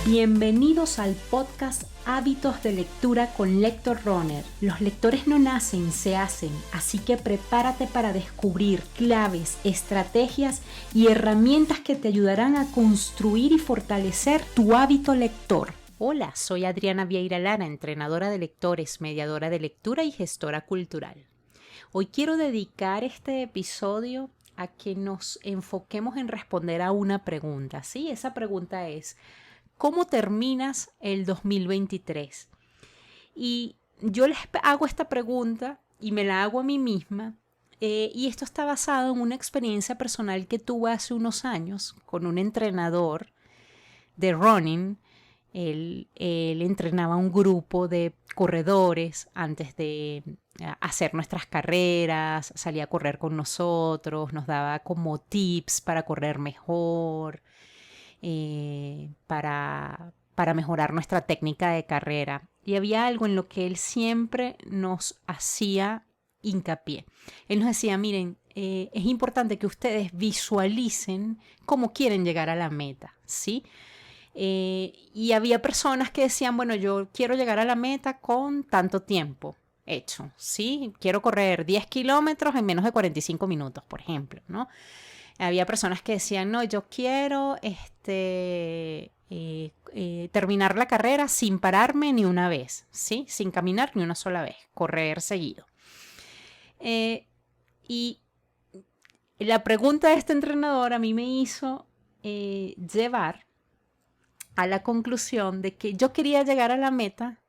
Bienvenidos al podcast Hábitos de Lectura con Lector Runner. Los lectores no nacen, se hacen, así que prepárate para descubrir claves, estrategias y herramientas que te ayudarán a construir y fortalecer tu hábito lector. Hola, soy Adriana Vieira Lara, entrenadora de lectores, mediadora de lectura y gestora cultural. Hoy quiero dedicar este episodio a que nos enfoquemos en responder a una pregunta. Sí, esa pregunta es: ¿cómo terminas el 2023? Y yo les hago esta pregunta y me la hago a mí misma. Y esto está basado en una experiencia personal que tuve hace unos años con un entrenador de running. Él entrenaba un grupo de corredores antes de hacer nuestras carreras, salía a correr con nosotros, nos daba como tips para correr mejor. Para mejorar nuestra técnica de carrera. Y había algo en lo que él siempre nos hacía hincapié. Él nos decía, miren, es importante que ustedes visualicen cómo quieren llegar a la meta, ¿sí? Y había personas que decían, bueno, yo quiero llegar a la meta con tanto tiempo hecho, ¿sí? Quiero correr 10 kilómetros en menos de 45 minutos, por ejemplo, ¿no? Había personas que decían, no, yo quiero terminar la carrera sin pararme ni una vez, ¿sí? Sin caminar ni una sola vez, correr seguido. Y la pregunta de este entrenador a mí me hizo llevar a la conclusión de que yo quería llegar a la meta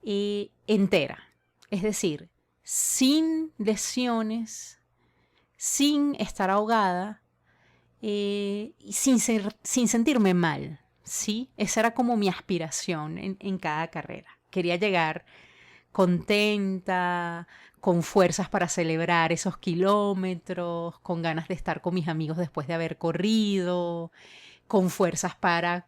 entera, es decir, sin lesiones, sin estar ahogada, sin sentirme mal, ¿sí? Esa era como mi aspiración en cada carrera. Quería llegar contenta, con fuerzas para celebrar esos kilómetros, con ganas de estar con mis amigos después de haber corrido, con fuerzas para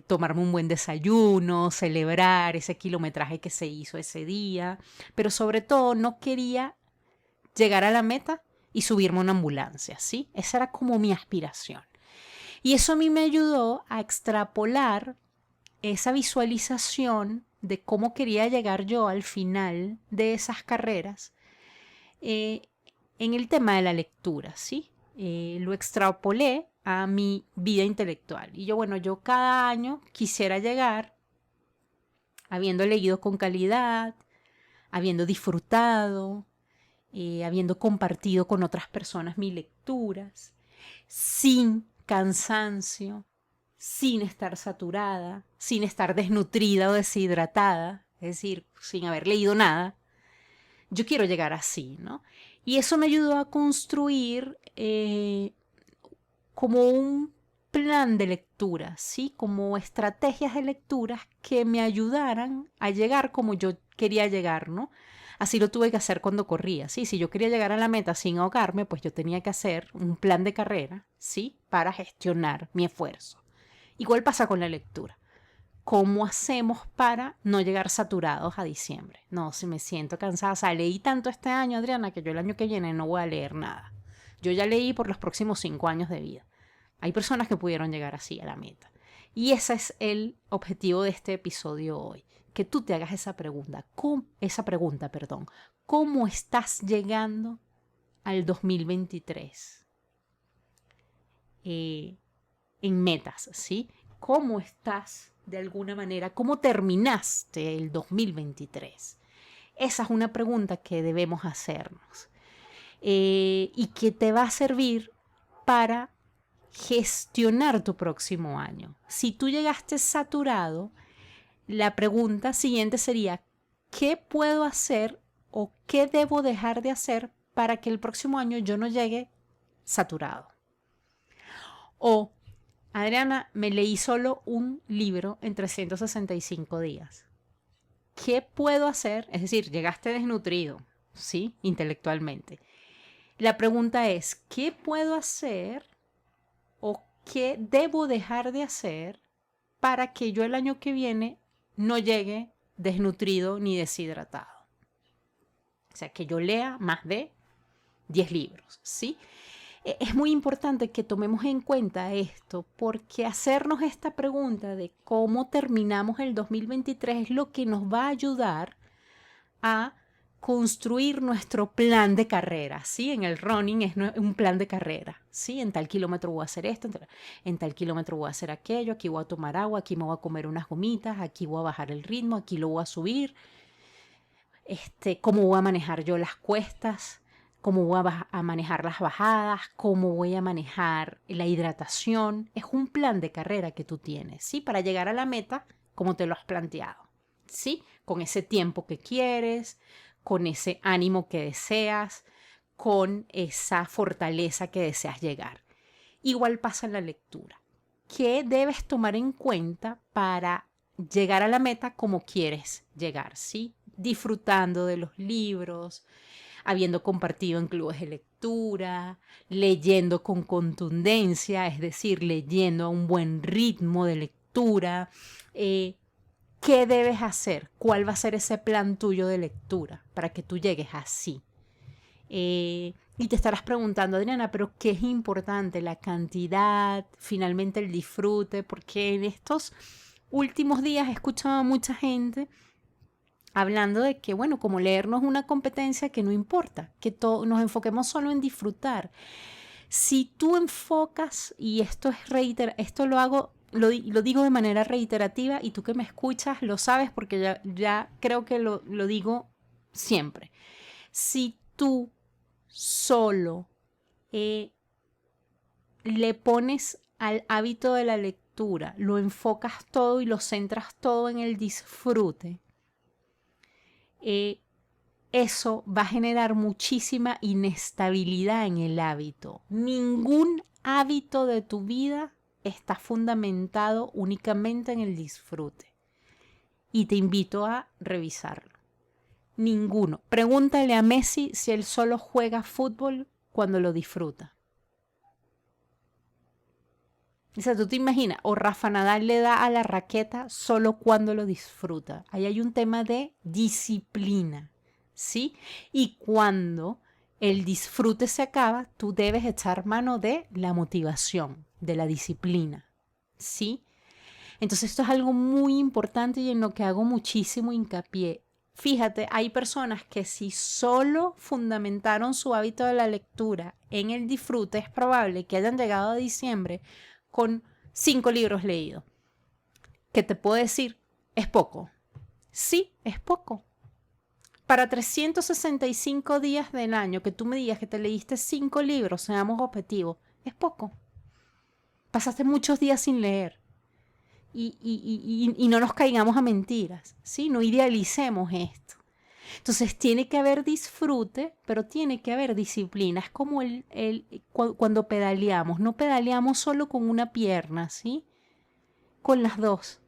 tomarme un buen desayuno, celebrar ese kilometraje que se hizo ese día, pero sobre todo no quería llegar a la meta y subirme a una ambulancia, ¿sí? Esa era como mi aspiración. Y eso a mí me ayudó a extrapolar esa visualización de cómo quería llegar yo al final de esas carreras en el tema de la lectura, ¿sí? Lo extrapolé a mi vida intelectual. Y yo cada año quisiera llegar habiendo leído con calidad, habiendo disfrutado, habiendo compartido con otras personas mis lecturas, sin cansancio, sin estar saturada, sin estar desnutrida o deshidratada, es decir, sin haber leído nada. Yo quiero llegar así, ¿no? Y eso me ayudó a construir como un plan de lectura, ¿sí? Como estrategias de lecturas que me ayudaran a llegar como yo quería llegar, ¿no? Así lo tuve que hacer cuando corría, ¿sí? Si yo quería llegar a la meta sin ahogarme, pues yo tenía que hacer un plan de carrera, ¿sí? Para gestionar mi esfuerzo. Igual pasa con la lectura. ¿Cómo hacemos para no llegar saturados a diciembre? No, si me siento cansada, o sea, leí tanto este año, Adriana, que yo el año que viene no voy a leer nada. Yo ya leí por los próximos 5 años de vida. Hay personas que pudieron llegar así a la meta. Y ese es el objetivo de este episodio hoy. Que tú te hagas esa pregunta. ¿Cómo estás llegando al 2023? En metas, ¿sí? ¿Cómo estás de alguna manera? ¿Cómo terminaste el 2023? Esa es una pregunta que debemos hacernos. Y que te va a servir para gestionar tu próximo año. Si tú llegaste saturado, la pregunta siguiente sería: ¿qué puedo hacer o qué debo dejar de hacer para que el próximo año yo no llegue saturado? O, Adriana, me leí solo un libro en 365 días. ¿Qué puedo hacer? Es decir, llegaste desnutrido, ¿sí? Intelectualmente. La pregunta es: ¿qué puedo hacer o qué debo dejar de hacer para que yo el año que viene no llegue desnutrido ni deshidratado? O sea, que yo lea más de 10 libros, ¿sí? Es muy importante que tomemos en cuenta esto, porque hacernos esta pregunta de cómo terminamos el 2023 es lo que nos va a ayudar a construir nuestro plan de carrera, ¿sí? En el running es un plan de carrera, ¿sí? En tal kilómetro voy a hacer esto, en tal kilómetro voy a hacer aquello, aquí voy a tomar agua, aquí me voy a comer unas gomitas, aquí voy a bajar el ritmo, aquí lo voy a subir, cómo voy a manejar yo las cuestas, cómo voy a manejar las bajadas, cómo voy a manejar la hidratación. Es un plan de carrera que tú tienes, ¿sí? Para llegar a la meta como te lo has planteado, ¿sí? Con ese tiempo que quieres, con ese ánimo que deseas, con esa fortaleza que deseas llegar. Igual pasa en la lectura. ¿Qué debes tomar en cuenta para llegar a la meta como quieres llegar? ¿Sí? Disfrutando de los libros, habiendo compartido en clubes de lectura, leyendo con contundencia, es decir, leyendo a un buen ritmo de lectura. ¿Qué debes hacer? ¿Cuál va a ser ese plan tuyo de lectura para que tú llegues así? Y te estarás preguntando, Adriana, pero ¿qué es importante? La cantidad, finalmente el disfrute, porque en estos últimos días he escuchado a mucha gente hablando de que, bueno, como leer no es una competencia, que no importa, que nos enfoquemos solo en disfrutar. Si tú enfocas, y esto lo hago, lo digo de manera reiterativa, y tú que me escuchas lo sabes porque ya creo que lo digo siempre. Si tú solo le pones al hábito de la lectura, lo enfocas todo y lo centras todo en el disfrute, eso va a generar muchísima inestabilidad en el hábito. Ningún hábito de tu vida está fundamentado únicamente en el disfrute. Y te invito a revisarlo. Ninguno. Pregúntale a Messi si él solo juega fútbol cuando lo disfruta. O sea, tú te imaginas, o Rafa Nadal le da a la raqueta solo cuando lo disfruta. Ahí hay un tema de disciplina, ¿sí? Y cuando el disfrute se acaba, tú debes echar mano de la motivación, de la disciplina, ¿sí? Entonces esto es algo muy importante y en lo que hago muchísimo hincapié. Fíjate, hay personas que si solo fundamentaron su hábito de la lectura en el disfrute, es probable que hayan llegado a diciembre con 5 libros leídos. ¿Qué te puedo decir? ¿Es poco? Sí, es poco. Para 365 días del año, que tú me digas que te leíste 5 libros, seamos objetivos, es poco. Pasaste muchos días sin leer. Y no nos caigamos a mentiras, ¿sí? No idealicemos esto. Entonces tiene que haber disfrute, pero tiene que haber disciplina. Es como cuando pedaleamos. No pedaleamos solo con una pierna, ¿sí? Con las dos.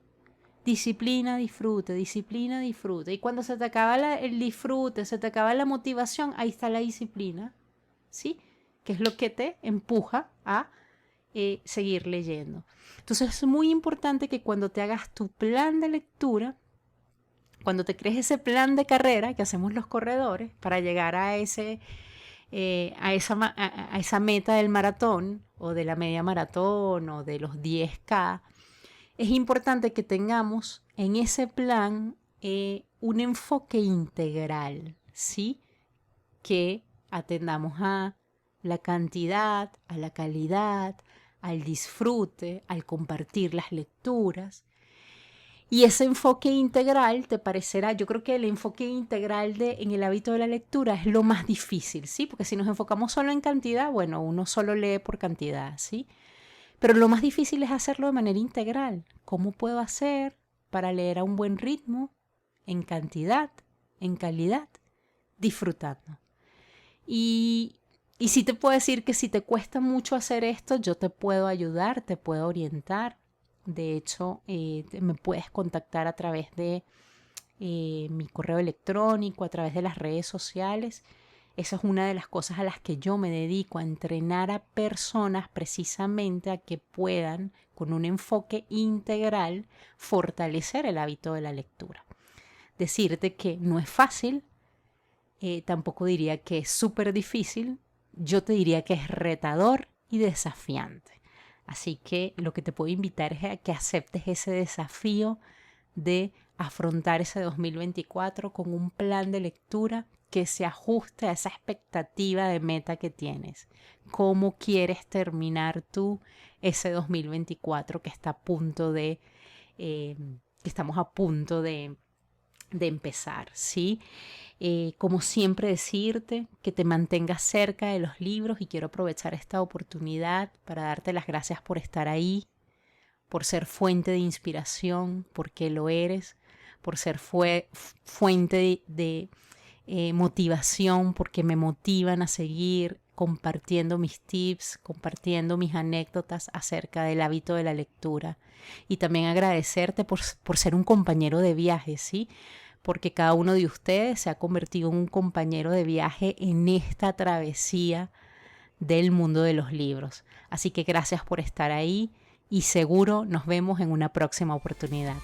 Disciplina, disfrute, disciplina, disfrute. Y cuando se te acaba el disfrute, se te acaba la motivación, ahí está la disciplina, ¿sí? Que es lo que te empuja a seguir leyendo. Entonces es muy importante que cuando te hagas tu plan de lectura, cuando te crees ese plan de carrera que hacemos los corredores para llegar a esa meta del maratón o de la media maratón o de los 10K, es importante que tengamos en ese plan un enfoque integral, ¿sí? Que atendamos a la cantidad, a la calidad, al disfrute, al compartir las lecturas. Y ese enfoque integral te parecerá, yo creo que el enfoque integral en el hábito de la lectura es lo más difícil, ¿sí? Porque si nos enfocamos solo en cantidad, bueno, uno solo lee por cantidad, ¿sí? Pero lo más difícil es hacerlo de manera integral. ¿Cómo puedo hacer para leer a un buen ritmo, en cantidad, en calidad, disfrutando? Y sí te puedo decir que si te cuesta mucho hacer esto, yo te puedo ayudar, te puedo orientar. De hecho, me puedes contactar a través de mi correo electrónico, a través de las redes sociales. Esa es una de las cosas a las que yo me dedico, a entrenar a personas precisamente a que puedan, con un enfoque integral, fortalecer el hábito de la lectura. Decirte que no es fácil, tampoco diría que es súper difícil, yo te diría que es retador y desafiante. Así que lo que te puedo invitar es a que aceptes ese desafío de afrontar ese 2024 con un plan de lectura que se ajuste a esa expectativa de meta que tienes. ¿Cómo quieres terminar tú ese 2024 que está a punto que estamos a punto de empezar, ¿sí? Como siempre decirte que te mantengas cerca de los libros, y quiero aprovechar esta oportunidad para darte las gracias por estar ahí, por ser fuente de inspiración, porque lo eres, por ser fuente de motivación, porque me motivan a seguir compartiendo mis tips, compartiendo mis anécdotas acerca del hábito de la lectura. Y también agradecerte por ser un compañero de viaje, ¿sí? Porque cada uno de ustedes se ha convertido en un compañero de viaje en esta travesía del mundo de los libros. Así que gracias por estar ahí y seguro nos vemos en una próxima oportunidad.